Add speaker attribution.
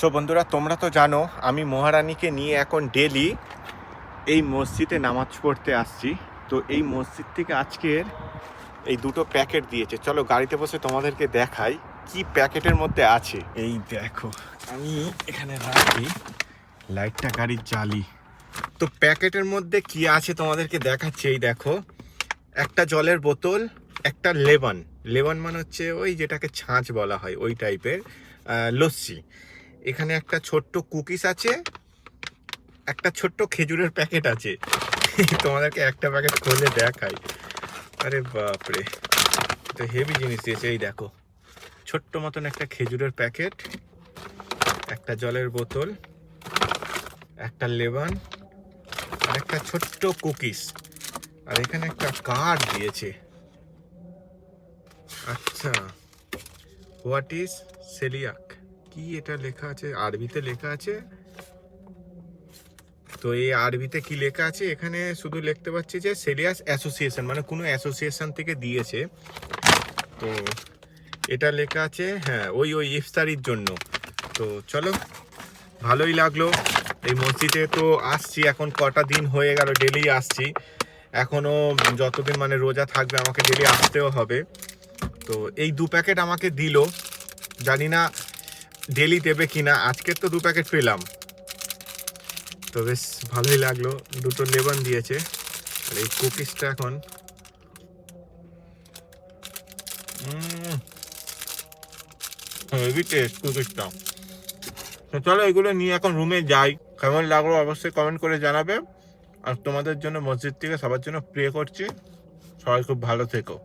Speaker 1: So বন্ধুরা, তোমরা তো জানো আমি মহারানীকে নিয়ে এখন ডেলি এই মসজিদে নামাজ পড়তে আসছি। তো এই মসজিদ থেকে আজকের এই দুটো প্যাকেট দিয়েছে। চলো গাড়িতে বসে তোমাদেরকে দেখাই কি প্যাকেটের মধ্যে আছে। এই দেখো, আমি এখানে রাখি, লাইটটা গাড়ির জ্বালি। তো প্যাকেটের মধ্যে কি আছে তোমাদেরকে দেখাচ্ছি। এই দেখো, একটা জলের বোতল, একটা লেবন। লেবন মানে হচ্ছে ওই যেটাকে ছাঁচ বলা হয়, ওই টাইপের লস্যি। এখানে একটা ছোট্ট কুকিজ আছে, একটা ছোট্ট খেজুরের প্যাকেট আছে। তোমাদেরকে একটা প্যাকেট খুলে দেখাই। আরে বাপরে, তো হেভি জিনিস দিয়েছে। এই দেখো, ছোট্ট মতন একটা খেজুরের প্যাকেট, একটা জলের বোতল, একটা লেবন, আর একটা ছোট্ট কুকিজ। আর এখানে একটা কার্ড দিয়েছে। আচ্ছা, হোয়াট ইজ সেলিয়াক, কি এটা লেখা আছে, আরবিতে লেখা আছে। তো এই আরবিতে কি লেখা আছে এখানে শুধু লিখতে পাচ্ছি যে সেলিয়াস অ্যাসোসিয়েশন, মানে কোনো অ্যাসোসিয়েশন থেকে দিয়েছে। তো এটা লেখা আছে, হ্যাঁ, ওই ইফতারির জন্য। তো চলো, ভালোই লাগলো। এই মসজিদে তো আসছি এখন কটা দিন হয়ে গেল, ডেলি আসছি। এখনও যতদিন মানে রোজা থাকবে আমাকে ডেলি আসতেও হবে। তো এই 2 প্যাকেট আমাকে দিল, জানি না ডেলি দেবে কিনা। আজকের তো 2 প্যাকেট পেলাম, তো বেশ ভালোই লাগলো। দুটো লেবন দিয়েছে, আর এই কুকিজটা এখন হেভি টেস্ট কুকিজটা। তো চলো এগুলো নিয়ে এখন রুমে যাই। কেমন লাগলো অবশ্যই কমেন্ট করে জানাবে। আর তোমাদের জন্য মসজিদ থেকে সবার জন্য প্রে করছি, সবাই খুব ভালো থেকো।